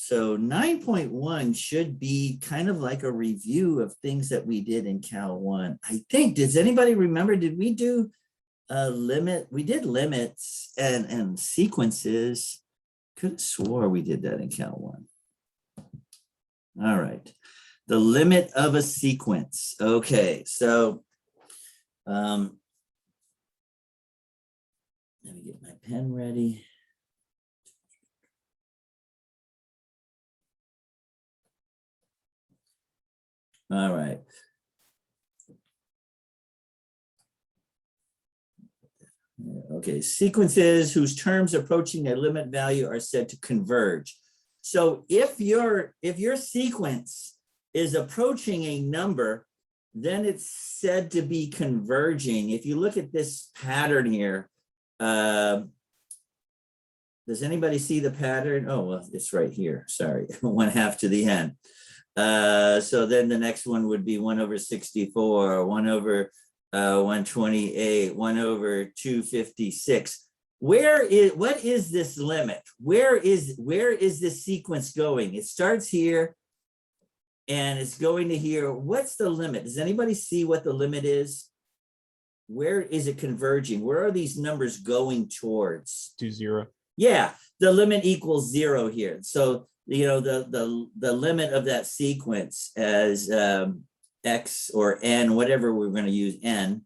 So 9.1 should be kind of like a review of things that we did in Cal 1. I think, does anybody remember, did we do a limit? We did limits and sequences. Could have swore we did that in Cal 1. All right. The limit of a sequence. Okay, so let me get my pen ready. All right. Okay, sequences whose terms approaching a limit value are said to converge. So if your sequence is approaching a number, then it's said to be converging. If you look at this pattern here, does anybody see the pattern? Oh, well, it's right here. Sorry, 1/2 to the n. So then the next one would be 1/64, 1/128, 1/256. What is this limit? Where is this sequence going? It starts here and it's going to here. What's the limit? Does anybody see what the limit is? Where is it converging? Where are these numbers going towards? To 0. Yeah, the limit equals 0 here. So, you know, the limit of that sequence as x or n, whatever we're going to use n,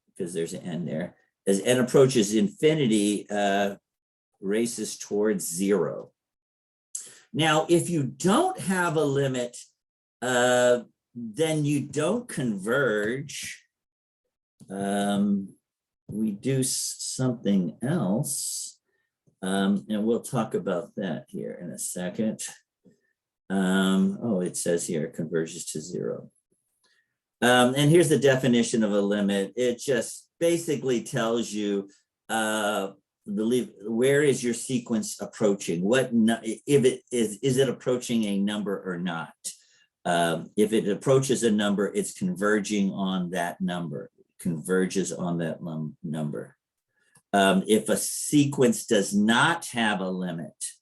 because there's an n there, as n approaches infinity, races towards 0. Now, if you don't have a limit, then you don't converge. We do something else, and we'll talk about that here in a second. Oh, it says here, it converges to 0. And here's the definition of a limit. It just basically tells you where is your sequence approaching? If it is it approaching a number or not? If it approaches a number, it's converging on that number. Converges on that number. If a sequence does not have a limit,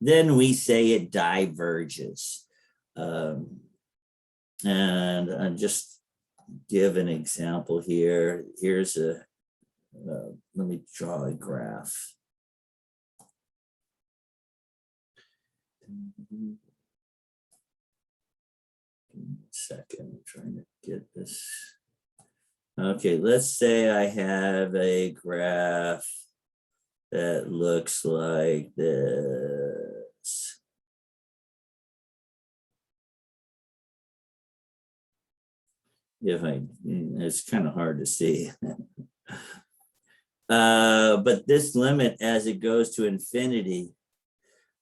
then we say it diverges. And I'll just give an example here. Here's let me draw a graph. Give me a second, I'm trying to get this. Okay, let's say I have a graph that looks like this. It's kind of hard to see. But this limit, as it goes to infinity,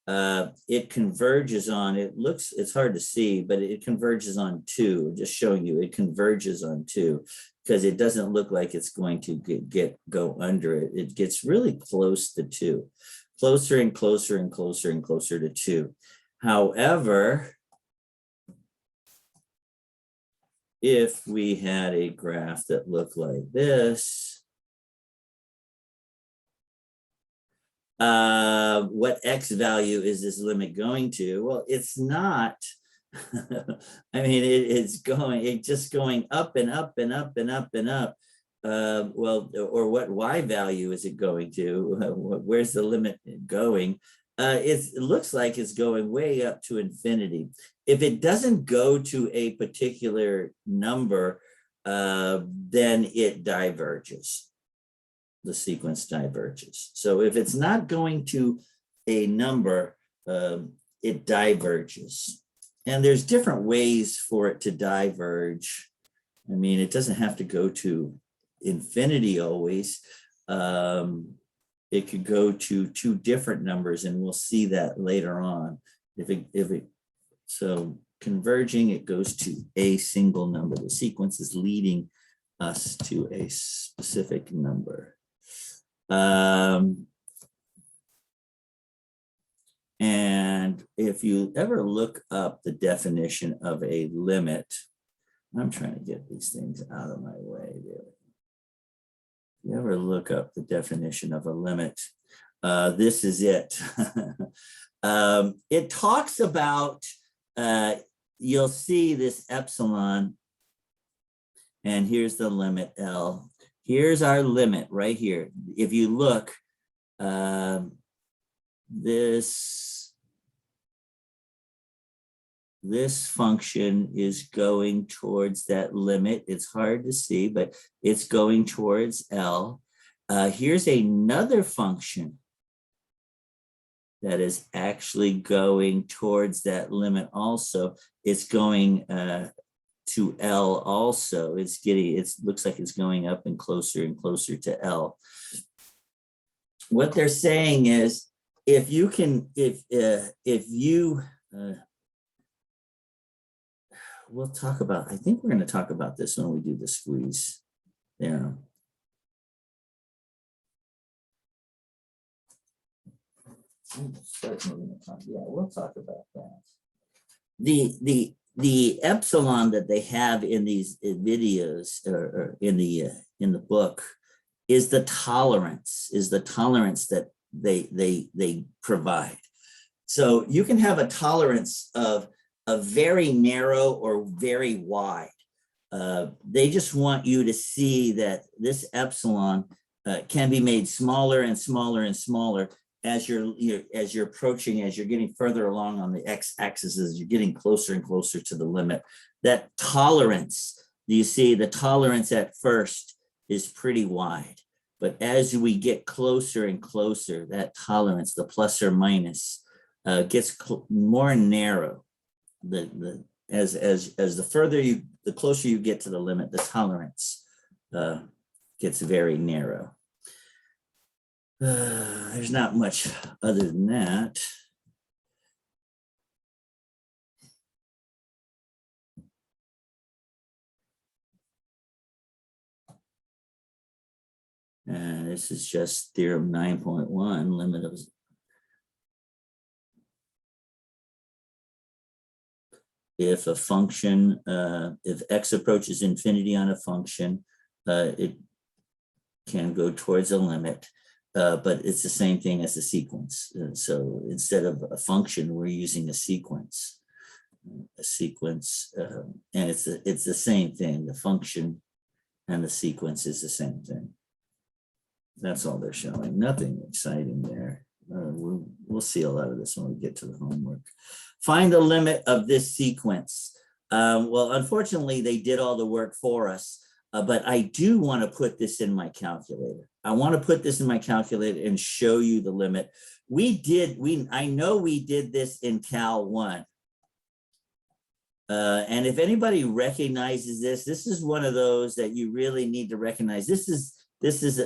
it converges on, it's hard to see, but it converges on 2, just showing you it converges on 2, because it doesn't look like it's going to go under it. It gets really close to 2, closer and closer and closer and closer to 2. However, if we had a graph that looked like this, what x value is this limit going to? Well, it's not. I mean, it's just going up and up and up and up and up. Well, or what y value is it going to? Where's the limit going? It looks like it's going way up to infinity. If it doesn't go to a particular number, then it diverges. The sequence diverges. So if it's not going to a number, it diverges. And there's different ways for it to diverge. I mean, it doesn't have to go to infinity always. It could go to 2 different numbers, and we'll see that later on. So converging, it goes to a single number. The sequence is leading us to a specific number. And if you ever look up the definition of a limit, I'm trying to get these things out of my way there. If you ever look up the definition of a limit, This is it. It talks about, you'll see this epsilon, and here's the limit L. Here's our limit right here. If you look, this function is going towards that limit. It's hard to see, but it's going towards L. Here's another function that is actually going towards that limit also. It's going to L also. It looks like it's going up and closer to L. What they're saying is, if you we'll talk about, I think we're going to talk about this when we do the squeeze theorem. Yeah, we'll talk about that. The epsilon that they have in these videos or in the book is the tolerance that they provide. So you can have a tolerance of a very narrow or very wide. They just want you to see that this epsilon can be made smaller and smaller and smaller as you're approaching, as you're getting further along on the x-axis, as you're getting closer and closer to the limit. That tolerance, you see the tolerance at first is pretty wide, but as we get closer and closer, that tolerance, the plus or minus, gets more narrow. As the closer you get to the limit, the tolerance gets very narrow. There's not much other than that. And this is just theorem 9.1, limit of if a function, if x approaches infinity on a function, it can go towards a limit. But it's the same thing as a sequence. So instead of a function, we're using a sequence. And it's the same thing. The function and the sequence is the same thing. That's all they're showing. Nothing exciting there. We'll see a lot of this when we get to the homework. Find the limit of this sequence. Well, unfortunately, they did all the work for us. But I do want to put this in my calculator. I want to put this in my calculator and show you the limit. I know we did this in Cal 1. And if anybody recognizes this, this is one of those that you really need to recognize. This is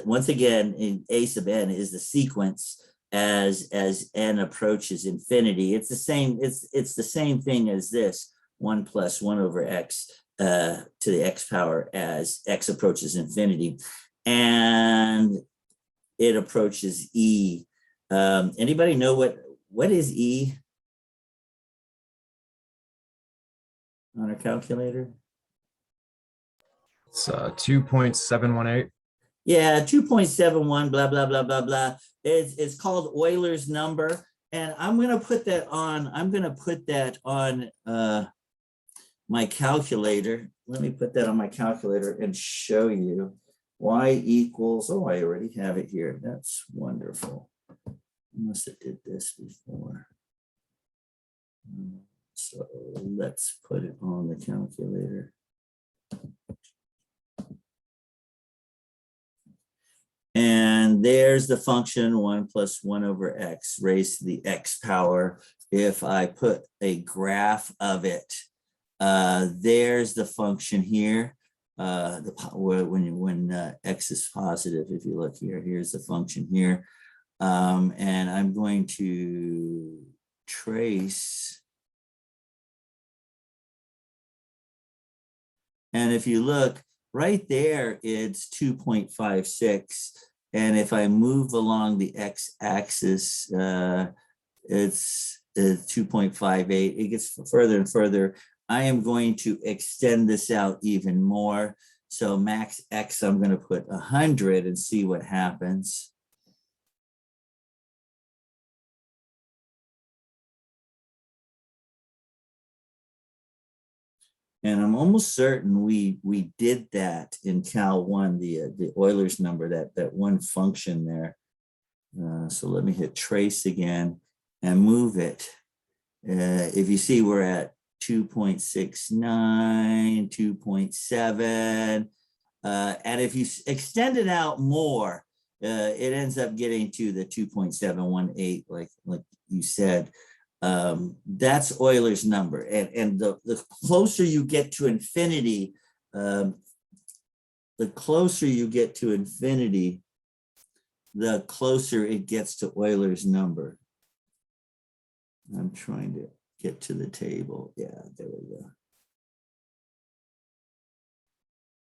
once again, in A sub n is the sequence as n approaches infinity. It's the same, it's the same thing as this, 1 plus 1 over x to the x power as x approaches infinity, and it approaches e. Anybody know what is e on a calculator? It's 2.718. Yeah, 2.71, blah, blah, blah, blah, blah. It's called Euler's number. And I'm going to put that on, my calculator. Let me put that on my calculator and show you. Y equals, oh, I already have it here. That's wonderful. I must have did this before. So let's put it on the calculator. And there's the function 1 plus 1 over x raised to the x power. If I put a graph of it, there's the function here. When x is positive, if you look here, here's the function here. And I'm going to trace. And if you look right there, it's 2.56. And if I move along the x-axis, it's 2.58. It gets further and further. I am going to extend this out even more. So max x, I'm going to put 100 and see what happens. And I'm almost certain we did that in Cal 1, the Euler's number, that one function there. So let me hit trace again and move it. If you see, we're at 2.69, 2.7. And if you extend it out more, it ends up getting to the 2.718, like you said. That's Euler's number. And the closer you get to infinity, the closer it gets to Euler's number. I'm trying to get to the table. Yeah, there we go.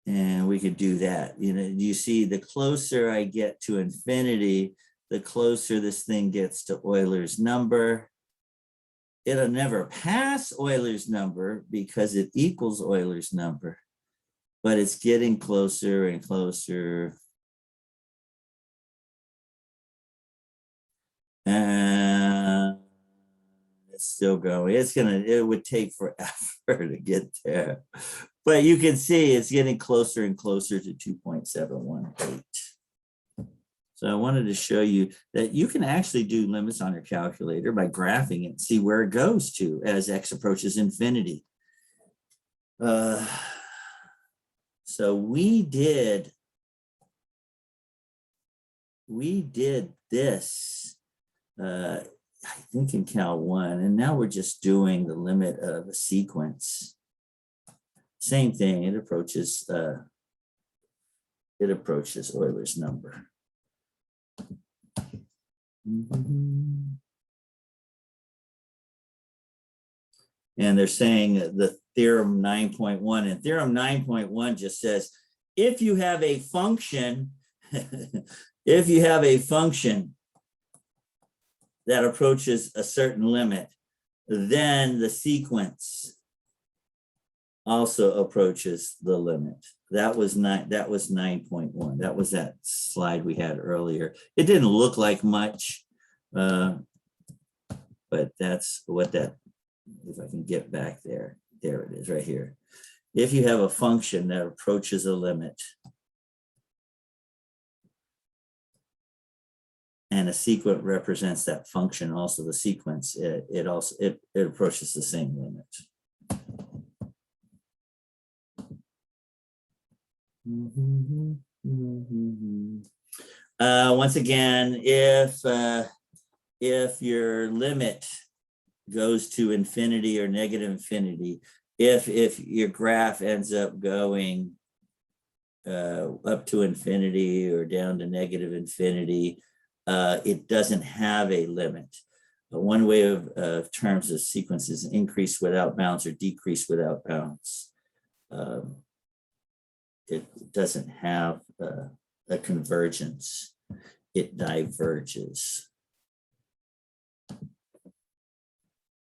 And we could do that. You know, you see, the closer I get to infinity, the closer this thing gets to Euler's number. It'll never pass Euler's number because it equals Euler's number, but it's getting closer and closer. And it's still going. It would take forever to get there. But you can see it's getting closer and closer to 2.718. So I wanted to show you that you can actually do limits on your calculator by graphing it and see where it goes to as x approaches infinity. So we did this, I think in Cal 1, and now we're just doing the limit of a sequence. Same thing, it approaches Euler's number. And they're saying the theorem 9.1, and theorem 9.1 just says, if you have a function, that approaches a certain limit, then the sequence also approaches the limit. That was 9.1. That was that slide we had earlier. It didn't look like much, but that's what that, if I can get back there, there it is right here. If you have a function that approaches a limit and a sequence represents that function, also the sequence, it approaches the same limit. Once again, if your limit goes to infinity or negative infinity, if your graph ends up going up to infinity or down to negative infinity, it doesn't have a limit. But one way of terms of sequences, increase without bounds or decrease without bounds. It doesn't have a convergence. It diverges.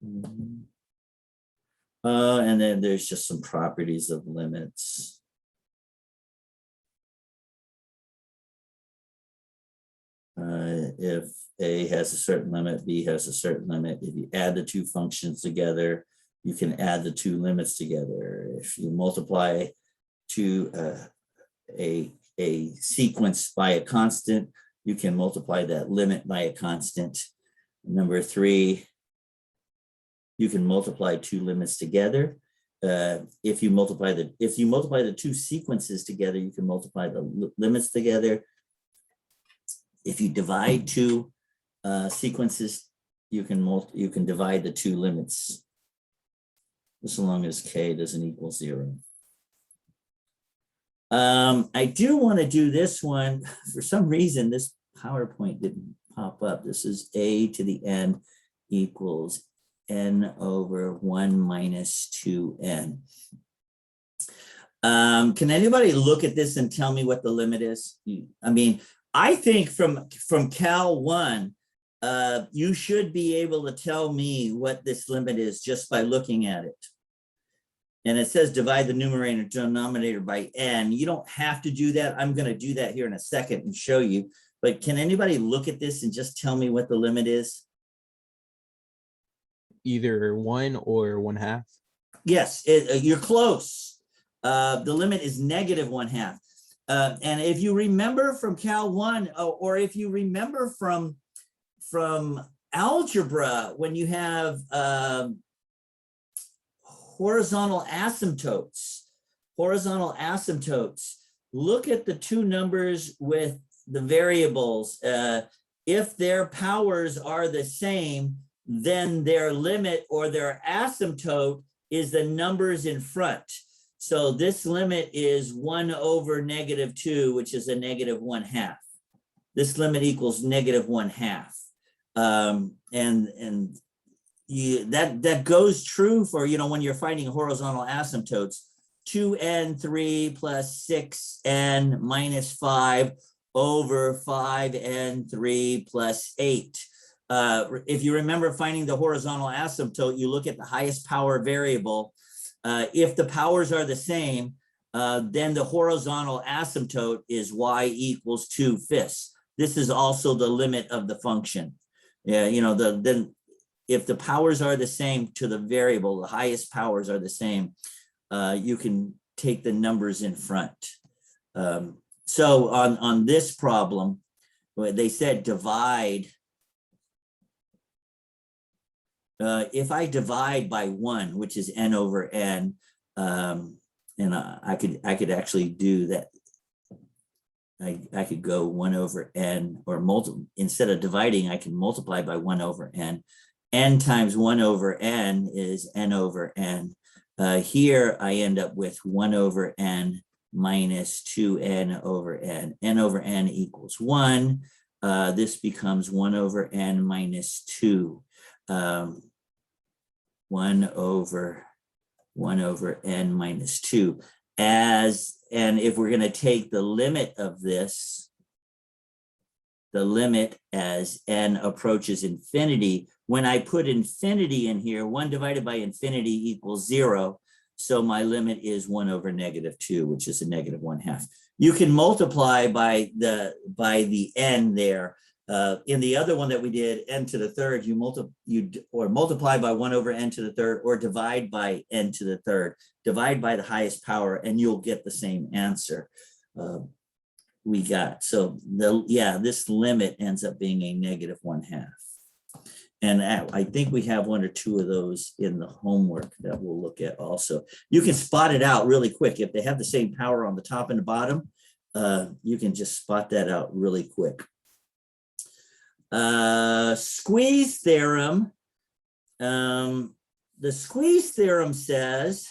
And then there's just some properties of limits. If A has a certain limit, B has a certain limit. If you add the two functions together, you can add the two limits together. If you multiply to a sequence by a constant, you can multiply that limit by a constant. Number 3, you can multiply two limits together. If you multiply the two sequences together, you can multiply the limits together. If you divide two sequences, you can divide the two limits, as long as k doesn't equal 0. I do want to do this one. For some reason, this PowerPoint didn't pop up. This is a to the n equals n over 1 minus 2n. Can anybody look at this and tell me what the limit is? I mean, I think from Cal 1, you should be able to tell me what this limit is just by looking at it. And it says divide the numerator and denominator by n. You don't have to do that. I'm going to do that here in a second and show you. But can anybody look at this and just tell me what the limit is? Either 1 or 1/2. Yes, you're close. The limit is -1/2. And if you remember from Cal 1, or if you remember from algebra, when you have horizontal asymptotes, look at the two numbers with the variables. If their powers are the same, then their limit or their asymptote is the numbers in front. So this limit is 1/-2, which is a -1/2. This limit equals -1/2. And that goes true for, when you're finding horizontal asymptotes. 2n3 plus 6n minus 5 over 5n3 plus 8. If you remember finding the horizontal asymptote, you look at the highest power variable. If the powers are the same, then the horizontal asymptote is y equals 2/5. This is also the limit of the function. Yeah, then if the powers are the same to the variable, the highest powers are the same, you can take the numbers in front. So on this problem, they said divide. If I divide by 1, which is n/n, and I could actually do that. I could go 1/n, or instead of dividing, I can multiply by 1/n. N times 1/n is n/n. Here I end up with 1/n minus 2n/n. n/n equals 1. This becomes 1/n minus 2. 1/n minus 2. And if we're going to take the limit of this, the limit as n approaches infinity, when I put infinity in here, 1 divided by infinity equals 0. So my limit is 1/-2, which is a -1/2. You can multiply by the n there. In the other one that we did, n to the third, you multiply by 1/n to the third, or divide by n to the third. Divide by the highest power, and you'll get the same answer we got. So this limit ends up being a -1/2. And I think we have 1 or 2 of those in the homework that we'll look at also. You can spot it out really quick. If they have the same power on the top and the bottom, you can just spot that out really quick. Squeeze theorem. The squeeze theorem says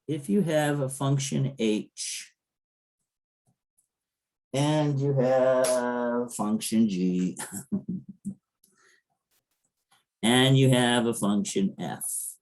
if you have a function h and you have function g and you have a function f,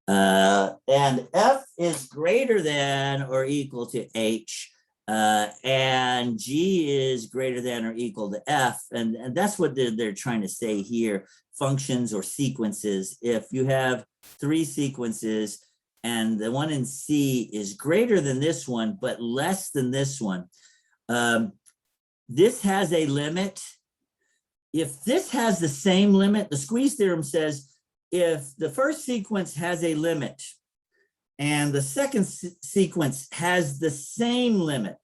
and f is greater than or equal to h, and g is greater than or equal to f, and that's what they're trying to say here. Functions or sequences, if you have 3 sequences and the one in C is greater than this one but less than this one, this has a limit. If this has the same limit, the squeeze theorem says if the first sequence has a limit and the second sequence has the same limit,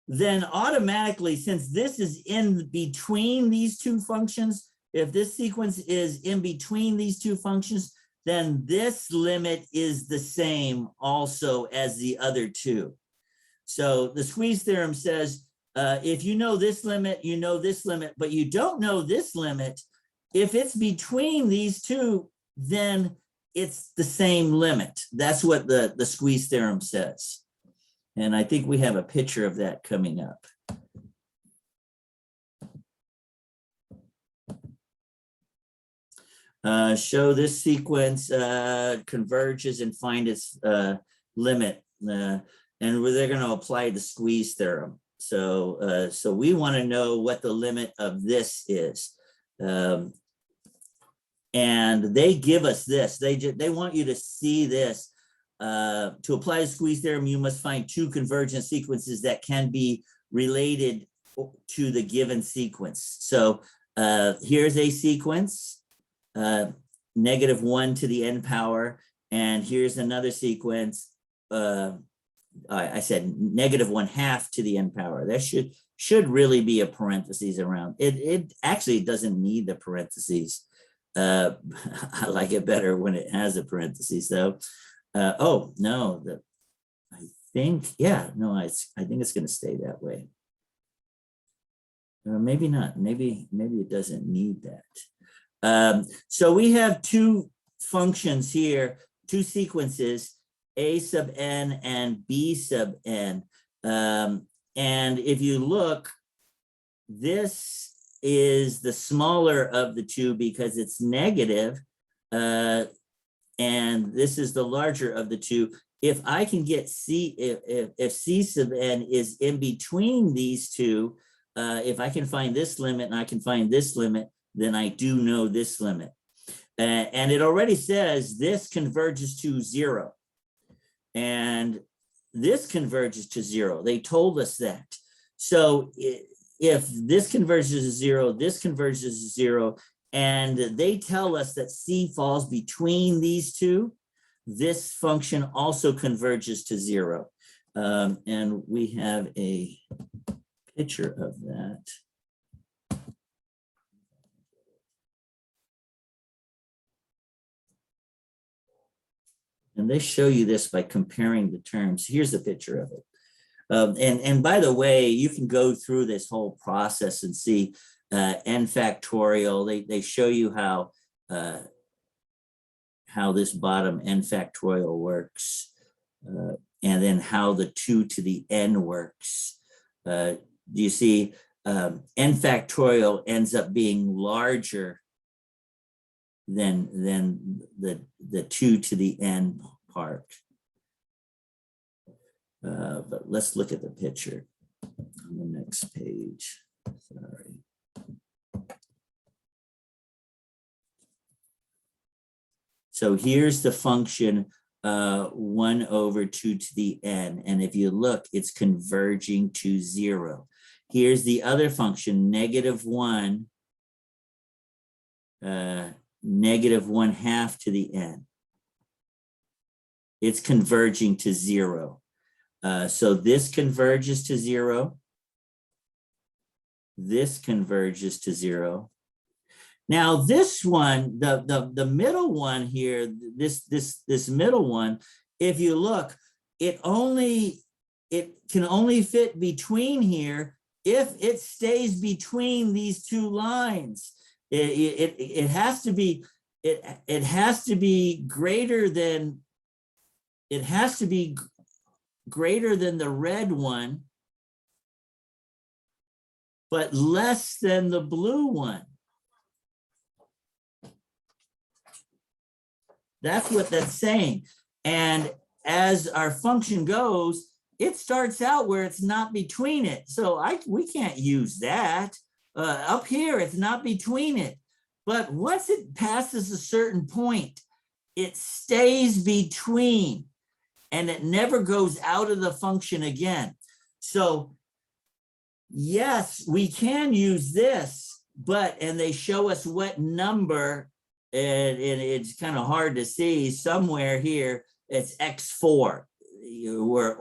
then automatically, since this is in between these two functions, if this sequence is in between these two functions, then this limit is the same also as the other two. So the squeeze theorem says, if you know this limit, you know this limit, but you don't know this limit, if it's between these two, then it's the same limit. That's what the squeeze theorem says. And I think we have a picture of that coming up. Show this sequence converges and find its limit. And they're going to apply the squeeze theorem. So we want to know what the limit of this is. And they give us this. They want you to see this. To apply the squeeze theorem, you must find 2 convergent sequences that can be related to the given sequence. So here's a sequence, -1 to the n power, and here's another sequence. I said -1/2 to the n power. That should really be a parentheses around. It actually doesn't need the parentheses. I like it better when it has a parentheses though. Oh no, I think, yeah, no, I think it's going to stay that way. Maybe not. Maybe it doesn't need that. So we have two functions here, two sequences, a sub n and b sub n. And if you look, this is the smaller of the two because it's negative, and this is the larger of the two. If I can get C, if C sub n is in between these two, if I can find this limit and I can find this limit, then I do know this limit. And it already says this converges to 0. And this converges to 0. They told us that. So if this converges to 0, this converges to 0, and they tell us that C falls between these two, this function also converges to 0. And we have a picture of that. And they show you this by comparing the terms. Here's a picture of it. And by the way, you can go through this whole process and see n factorial. They show you how this bottom n factorial works, and then how the 2 to the n works. Do you see n factorial ends up being larger than the 2 to the n part. But let's look at the picture on the next page. Sorry. So here's the function 1 over 2 to the n. And if you look, it's converging to 0. Here's the other function, -1, -1/2 to the n. It's converging to 0. So this converges to 0. This converges to 0. Now this one, the middle one here, this middle one, if you look, it can only fit between here if it stays between these two lines. It has to be greater than, it has to be greater than the red one, but less than the blue one. That's what that's saying. And as our function goes, it starts out where it's not between it. So we can't use that. Up here, it's not between it. But once it passes a certain point, it stays between, and it never goes out of the function again. So yes, we can use this, and they show us what number, and it's kind of hard to see somewhere here, it's x4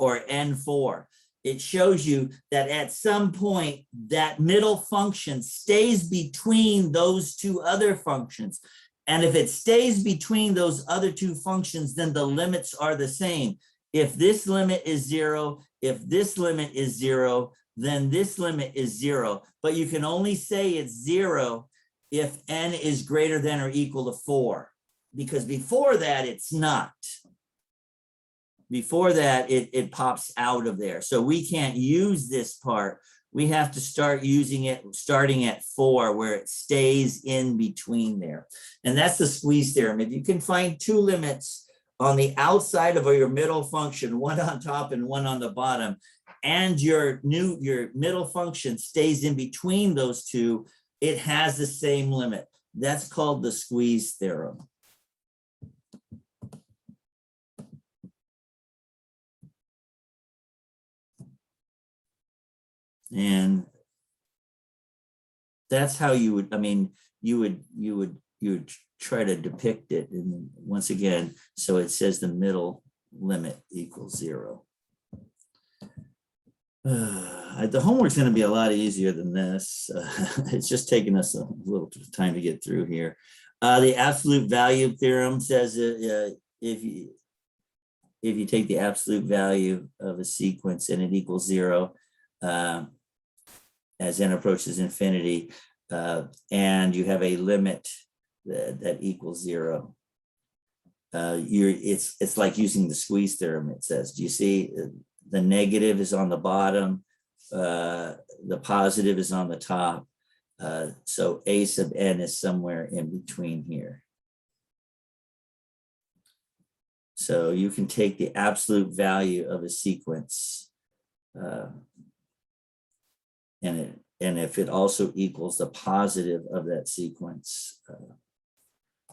or n4. It shows you that at some point that middle function stays between those two other functions. And if it stays between those other two functions, then the limits are the same. If this limit is 0, if this limit is 0, then this limit is 0. But you can only say it's 0 if n is greater than or equal to 4, because before that, it's not. Before that, it pops out of there. So we can't use this part. We have to start using it starting at 4, where it stays in between there. And that's the squeeze theorem. If you can find two limits on the outside of your middle function, one on top and one on the bottom, and your middle function stays in between those two, it has the same limit. That's called the squeeze theorem. And that's how you would, I mean, you would try to depict it. And once again, so it says the middle limit equals 0. The homework's going to be a lot easier than this. It's just taking us a little time to get through here. The absolute value theorem says if you take the absolute value of a sequence and it equals 0, as n approaches infinity, and you have a limit that equals 0, it's like using the squeeze theorem. It says, do you see the negative is on the bottom, the positive is on the top, so a sub n is somewhere in between here. So you can take the absolute value of a sequence, and if it also equals the positive of that sequence,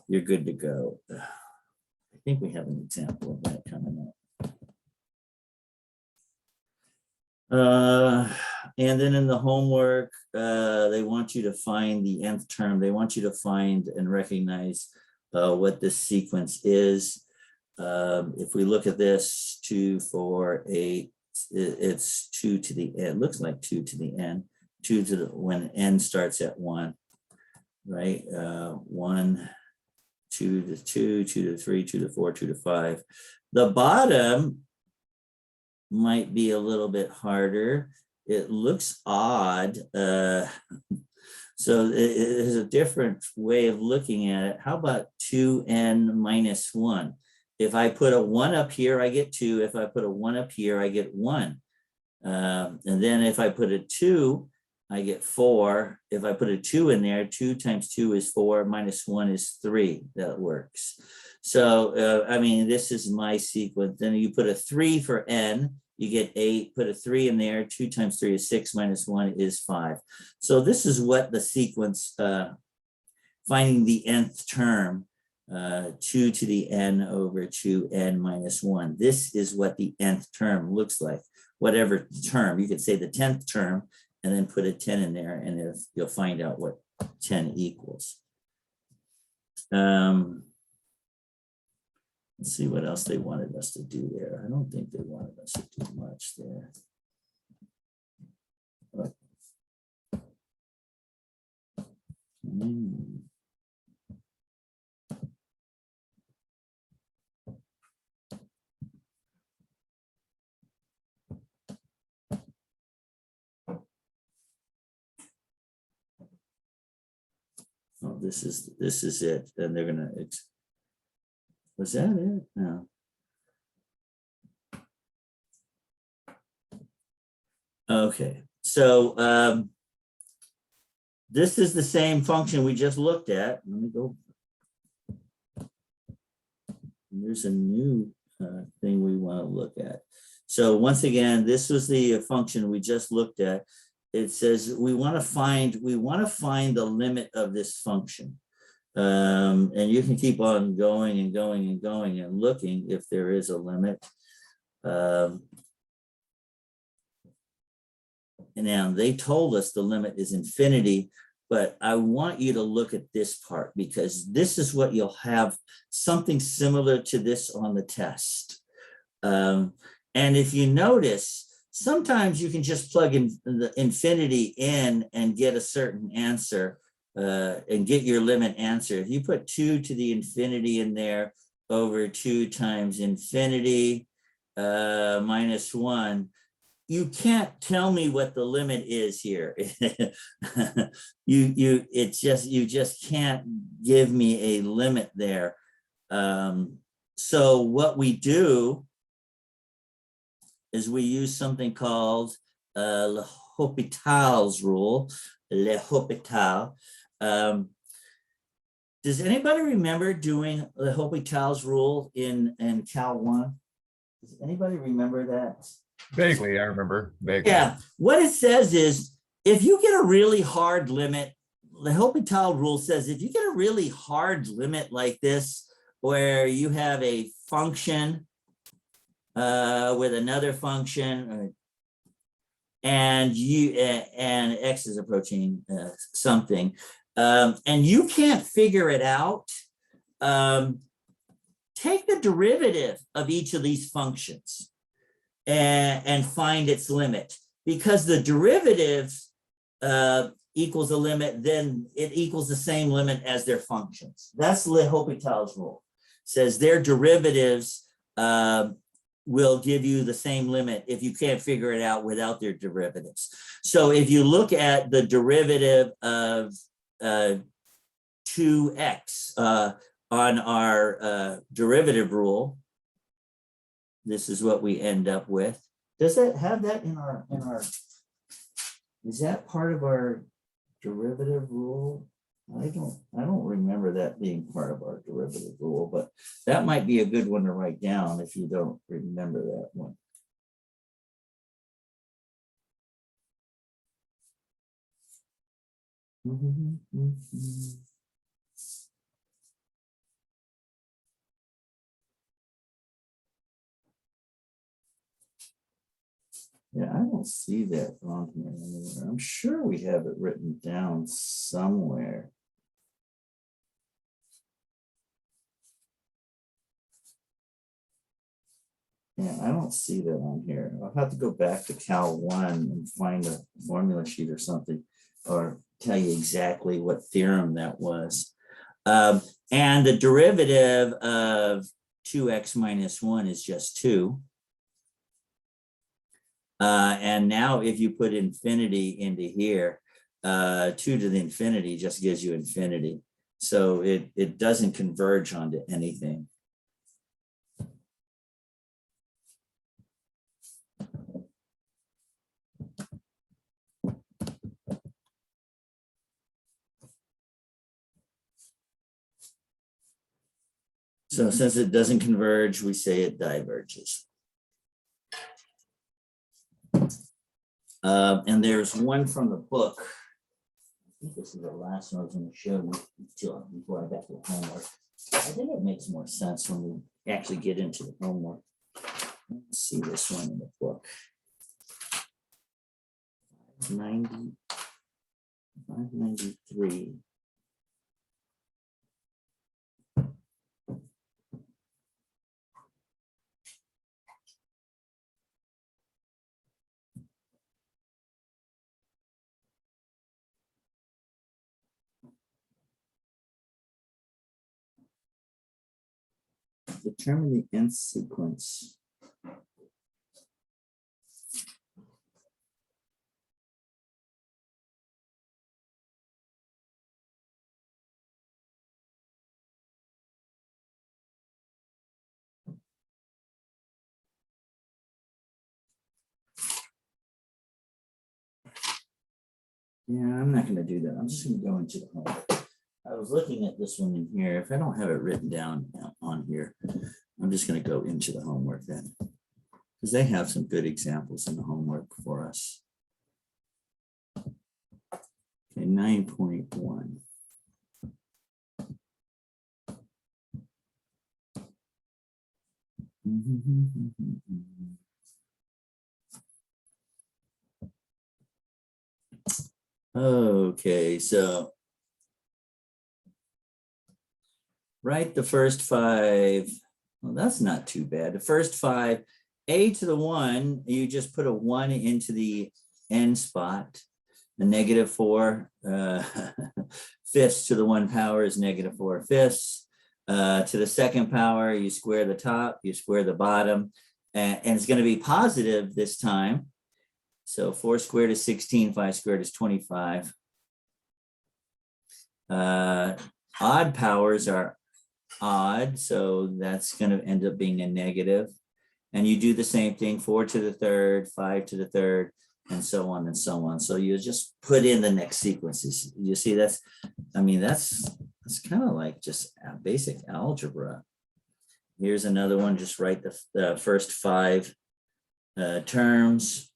you're good to go. I think we have an example of that coming up. And then in the homework, they want you to find the nth term. They want you to find and recognize what this sequence is. If we look at this 2, 4, 8, it's 2 to the n, looks like 2 to the n, 2 to the, when n starts at 1, right? 1, 2 to 2, 2 to 3, 2 to 4, 2 to 5. The bottom might be a little bit harder. It looks odd. So there's a different way of looking at it. How about 2n minus 1? If I put a 1 up here, I get 2. If I put a 1 up here, I get 1. And then if I put a 2, I get 4. If I put a 2 in there, 2 times 2 is 4, minus 1 is 3. That works. So, I mean, this is my sequence. Then you put a 3 for n, you get 8. Put a 3 in there, 2 times 3 is 6, minus 1 is 5. So this is what the sequence, finding the nth term, 2 to the n over 2n minus 1. This is what the nth term looks like. Whatever term, you could say the 10th term and then put a 10 in there, and you'll find out what 10 equals. Let's see what else they wanted us to do there. I don't think they wanted us to do much there. Oh, this is it, and they're gonna. Was that it? No. Okay, so this is the same function we just looked at. Let me go. There's a new thing we want to look at. So once again, this was the function we just looked at. It says we want to find the limit of this function. And you can keep on going and going and going and looking if there is a limit. Now they told us the limit is infinity, but I want you to look at this part because this is what you'll have, something similar to this on the test. And if you notice, sometimes you can just plug in the infinity in and get a certain answer and get your limit answer. If you put 2 to the infinity in there over 2 times infinity minus 1, you can't tell me what the limit is here. You just can't give me a limit there. So what we do is we use something called Le Hopital's rule, Le Hopital. Does anybody remember doing Le Hopital's rule in Cal 1? Does anybody remember that? Vaguely, I remember. Vaguely. Yeah, what it says is if you get a really hard limit, the Hopital rule says if you get a really hard limit like this, where you have a function with another function, and x is approaching something, and you can't figure it out, take the derivative of each of these functions and find its limit, because the derivative equals a limit, then it equals the same limit as their functions. That's Hopital's rule. Says their derivatives will give you the same limit if you can't figure it out without their derivatives. So if you look at the derivative of 2x on our derivative rule, this is what we end up with. Does that have that in our, is that part of our derivative rule? I don't remember that being part of our derivative rule, but that might be a good one to write down if you don't remember that one. Yeah, I don't see that on here anywhere. I'm sure we have it written down somewhere. Yeah, I don't see that on here. I'll have to go back to Cal 1 and find a formula sheet or something, or tell you exactly what theorem that was. And the derivative of 2x minus 1 is just 2. And now if you put infinity into here, 2 to the infinity just gives you infinity. So it doesn't converge onto anything. So since it doesn't converge, we say it diverges. And there's one from the book. I think this is the last one I was going to show you before I got to the homework. I think it makes more sense when we actually get into the homework. Let's see this one in the book. 593. Determine the nth sequence. Yeah, I'm not going to do that. I'm just going to go into the homework. I was looking at this one in here. If I don't have it written down on here, I'm just going to go into the homework then, because they have some good examples in the homework for us. Okay, 9.1. Okay, so write the first 5. Well, that's not too bad. The first 5, a to the 1, you just put a 1 into the n spot. The -4 fifths to the 1 power is -4 fifths. To the second power, you square the top, you square the bottom, and it's going to be positive this time. So 4 squared is 16, 5 squared is 25. Odd powers are odd, so that's going to end up being a negative. And you do the same thing, 4 to the 3rd, 5 to the 3rd, and so on and so on. So you just put in the next sequences. You see, that's kind of like just basic algebra. Here's another one. Just write the first 5 terms.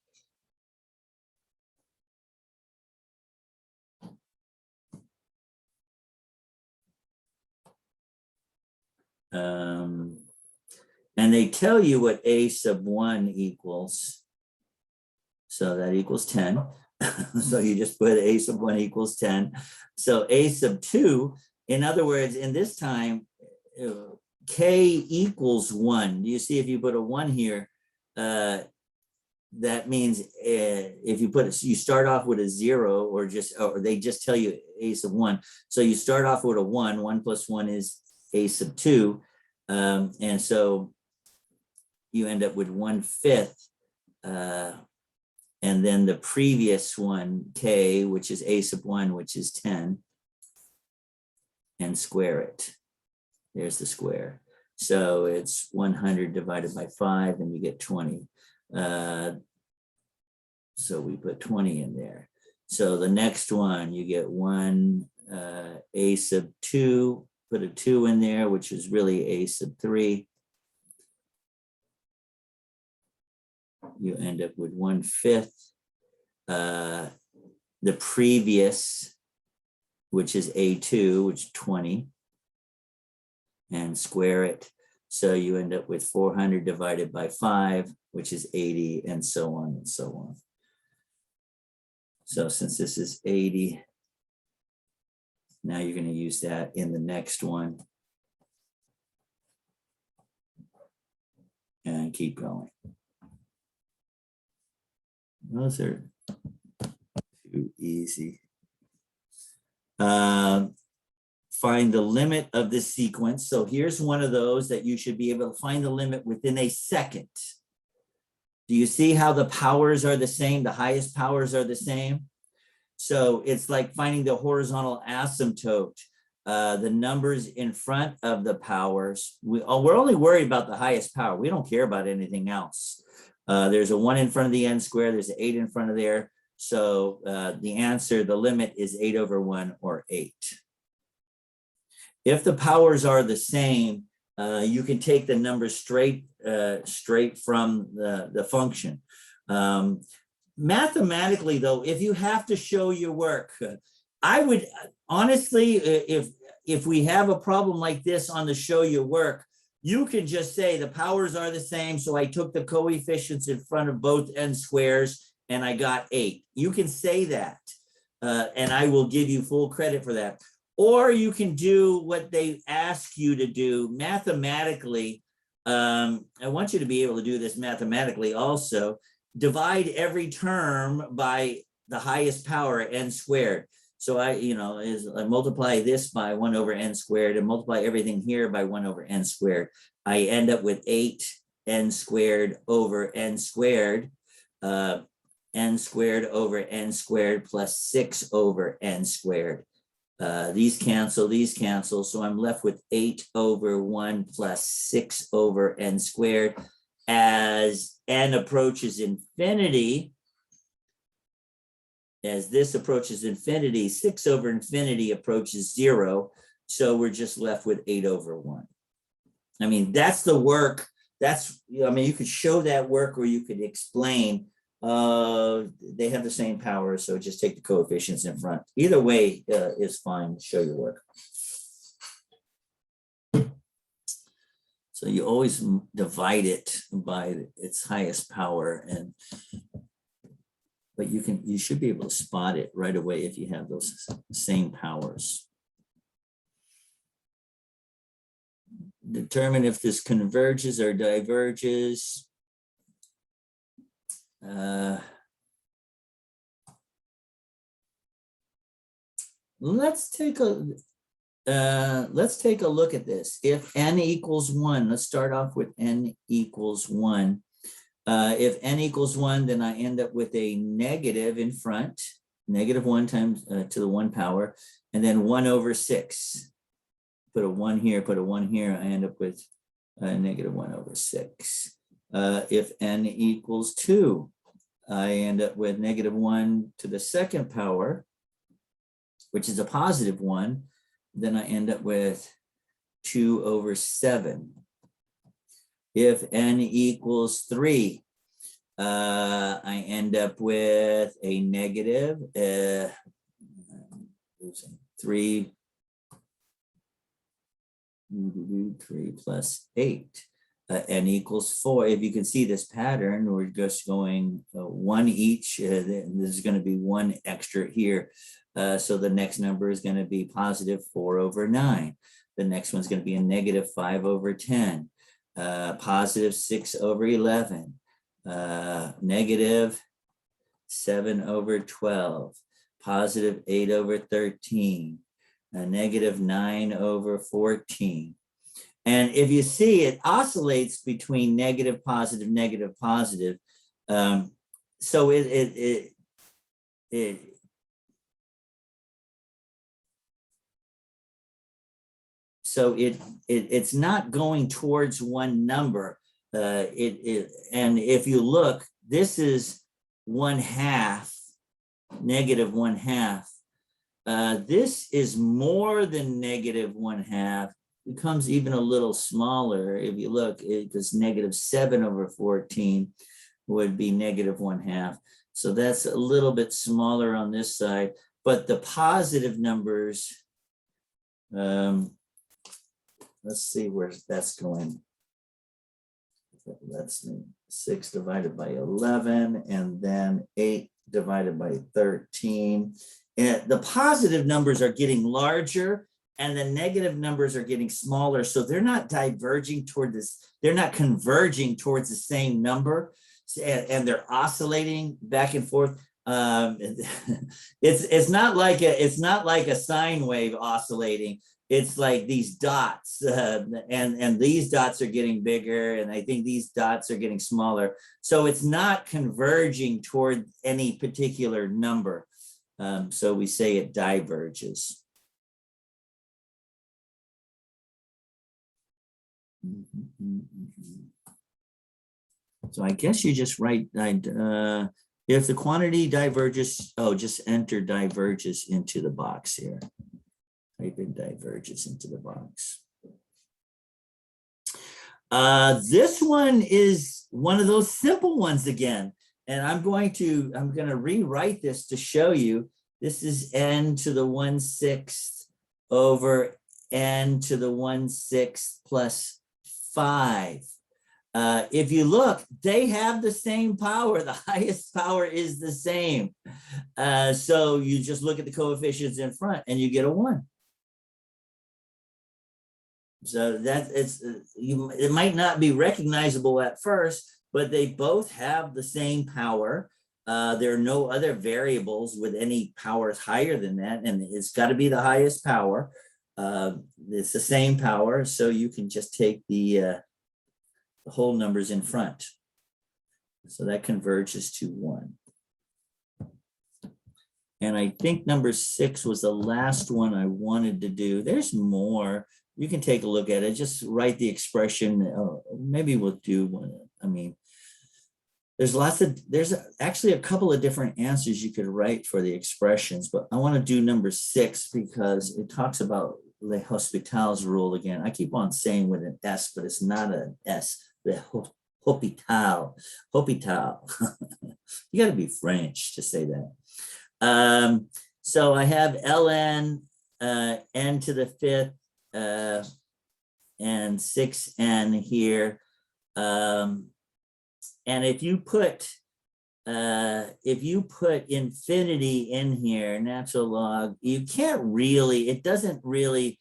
And they tell you what a sub 1 equals. So that equals 10. So you just put a sub 1 equals 10. So a sub 2, in other words, in this time, k equals 1. You see, if you put a 1 here, that means if you put it, you start off with a 0, or they just tell you a sub 1. So you start off with a 1. 1 plus 1 is a sub 2. And so you end up with 1/5. And then the previous one, k, which is a sub 1, which is 10, and square it. There's the square. So it's 100 divided by 5, and you get 20. So we put 20 in there. So the next one, you get 1 a sub 2, put a 2 in there, which is really a sub 3. You end up with 1/5. The previous, which is a2, which is 20, and square it. So you end up with 400 divided by 5, which is 80, and so on and so on. So since this is 80, now you're going to use that in the next one. And keep going. Those are too easy. Find the limit of this sequence. So here's one of those that you should be able to find the limit within a second. Do you see how the powers are the same? The highest powers are the same. So it's like finding the horizontal asymptote. The numbers in front of the powers, we're only worried about the highest power. We don't care about anything else. There's a 1 in front of the n squared. There's an 8 in front of there. So the answer, the limit is 8/1 or 8. If the powers are the same, you can take the numbers straight from the function. Mathematically, though, if you have to show your work, I would honestly, if we have a problem like this on the show your work, you can just say the powers are the same. So I took the coefficients in front of both n squares and I got 8. You can say that, and I will give you full credit for that. Or you can do what they ask you to do mathematically. I want you to be able to do this mathematically also. Divide every term by the highest power, n squared. So I multiply this by 1 over n squared and multiply everything here by 1 over n squared. I end up with 8 n squared over n squared, n squared over n squared plus 6 over n squared. These cancel, so I'm left with 8/1 plus 6 over n squared. As n approaches infinity, as this approaches infinity, 6 over infinity approaches 0. So we're just left with 8/1. I mean, that's the work. You could show that work, or you could explain they have the same power. So just take the coefficients in front. Either way is fine. Show your work. So you always divide it by its highest power, but you should be able to spot it right away if you have those same powers. Determine if this converges or diverges. Let's take a look at this. If n equals 1, let's start off with n equals 1. If n equals 1, then I end up with a negative in front, -1 times to the 1 power, and then 1/6. Put a 1 here, put a 1 here, I end up with -1/6. If n equals 2, I end up with -1 to the 2nd power, which is a +1. Then I end up with 2/7. If n equals 3, I end up with a negative 3 plus 8. n equals 4. If you can see this pattern, we're just going 1 each. There's going to be 1 extra here. So the next number is going to be positive 4 over 9. The next one's going to be a negative 5 over 10. Positive 6 over 11. Negative 7 over 12. Positive 8 over 13. Negative 9 over 14. And if you see, it oscillates between negative, positive, negative, positive. So it's not going towards one number. And if you look, this is 1/2, negative 1/2. This is more than negative 1/2. Becomes even a little smaller if you look, because negative 7 over 14 would be negative 1/2. So that's a little bit smaller on this side, but the positive numbers, let's see where that's going. That's 6 divided by 11, and then 8 divided by 13. And the positive numbers are getting larger, and the negative numbers are getting smaller. So they're not diverging toward this, they're not converging towards the same number, and they're oscillating back and forth. It's not like a sine wave oscillating. It's like these dots, and these dots are getting bigger, and I think these dots are getting smaller. So it's not converging toward any particular number. So we say it diverges. So I guess you just write, if the quantity diverges, just enter diverges into the box here. Type in diverges into the box. This one is one of those simple ones again. And I'm going to rewrite this to show you. This is n to the 1/6 over n to the 1/6 plus 5. If you look, they have the same power. The highest power is the same. So you just look at the coefficients in front and you get a 1. So that it might not be recognizable at first, but they both have the same power. There are no other variables with any powers higher than that, and it's got to be the highest power. It's the same power, so you can just take the whole numbers in front. So that converges to 1. And I think number 6 was the last one I wanted to do. There's more. You can take a look at it. Just write the expression. Maybe we'll do one. I mean, there's actually a couple of different answers you could write for the expressions, but I want to do number 6 because it talks about the Hopital's rule again. I keep on saying with an S, but it's not an S. The Hopital. You got to be French to say that. So I have ln n to the 5th and 6n here. And if you put infinity in here, natural log, you can't really, it doesn't really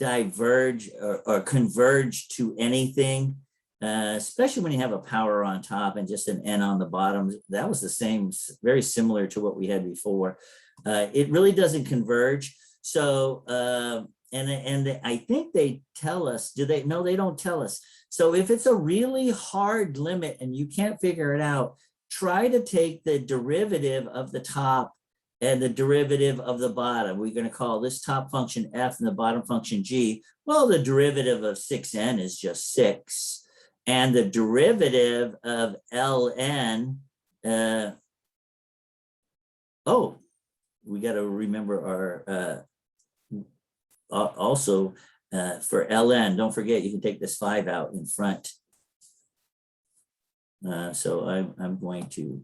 diverge or converge to anything, especially when you have a power on top and just an n on the bottom. That was the same, very similar to what we had before. It really doesn't converge. So, and I think they tell us, do they? No, they don't tell us. So if it's a really hard limit and you can't figure it out, try to take the derivative of the top and the derivative of the bottom. We're going to call this top function f and the bottom function g. Well, the derivative of 6n is just 6. And the derivative of ln, we got to remember our, also for ln, don't forget, you can take this 5 out in front. So I'm going to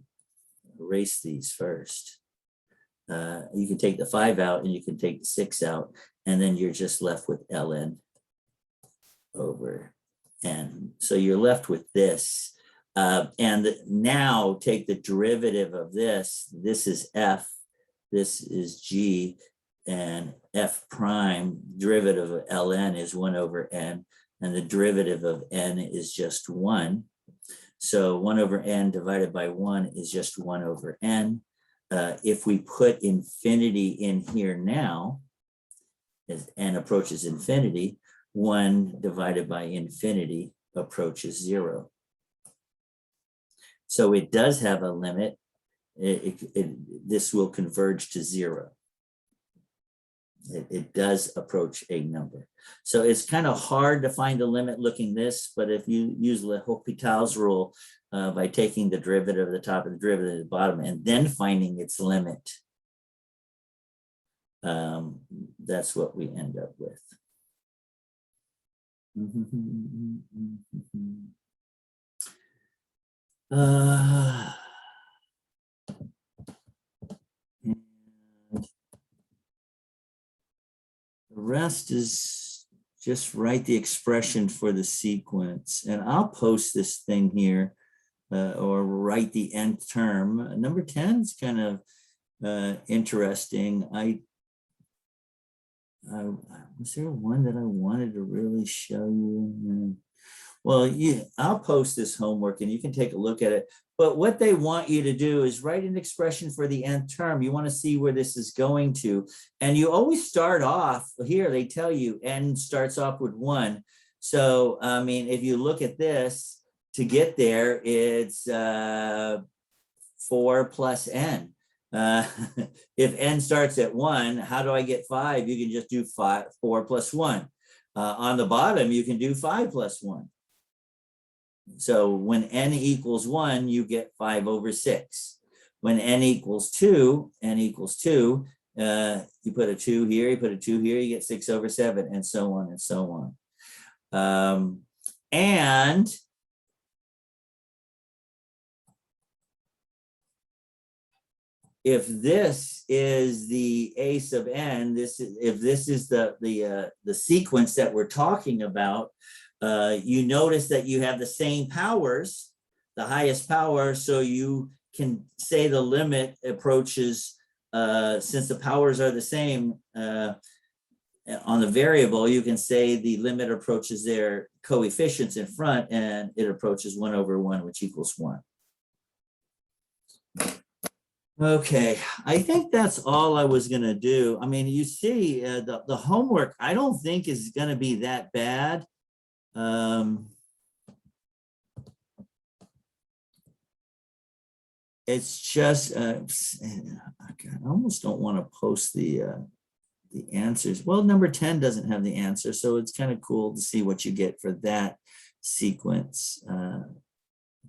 erase these first. You can take the 5 out and you can take the 6 out, and then you're just left with ln over n. So you're left with this. And now take the derivative of this. This is f, this is g, and f prime, derivative of ln is 1 over n, and the derivative of n is just 1. So 1 over n divided by 1 is just 1 over n. If we put infinity in here now, as n approaches infinity, 1 divided by infinity approaches 0. So it does have a limit. This will converge to 0. It does approach a number. So it's kind of hard to find a limit looking this, but if you use the Hopital's rule by taking the derivative of the top and the derivative of the bottom and then finding its limit, that's what we end up with. The rest is just write the expression for the sequence. And I'll post this thing here or write the nth term. Number 10 is kind of interesting. Was there one that I wanted to really show you? Well, I'll post this homework and you can take a look at it. But what they want you to do is write an expression for the nth term. You want to see where this is going to. And you always start off here. They tell you n starts off with 1. So, I mean, if you look at this, to get there, it's 4 plus n. If n starts at 1, how do I get 5? You can just do 4 plus 1. On the bottom, you can do 5 plus 1. So when n equals 1, you get 5 over 6. When n equals 2, you put a 2 here, you put a 2 here, you get 6 over 7, and so on and so on. And if this is the a sub n, if this is the sequence that we're talking about, you notice that you have the same powers, the highest power, so you can say the limit approaches, since the powers are the same on the variable, you can say the limit approaches their coefficients in front and it approaches 1 over 1, which equals 1. Okay, I think that's all I was gonna do. I mean, you see the homework, I don't think is gonna be that bad. It's just, I almost don't want to post the answers. Well, number 10 doesn't have the answer, so it's kind of cool to see what you get for that sequence.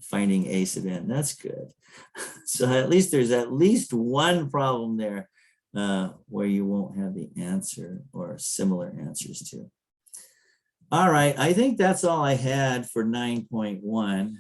Finding a sub n, that's good. So at least there's at least one problem there where you won't have the answer or similar answers to. All right, I think that's all I had for 9.1.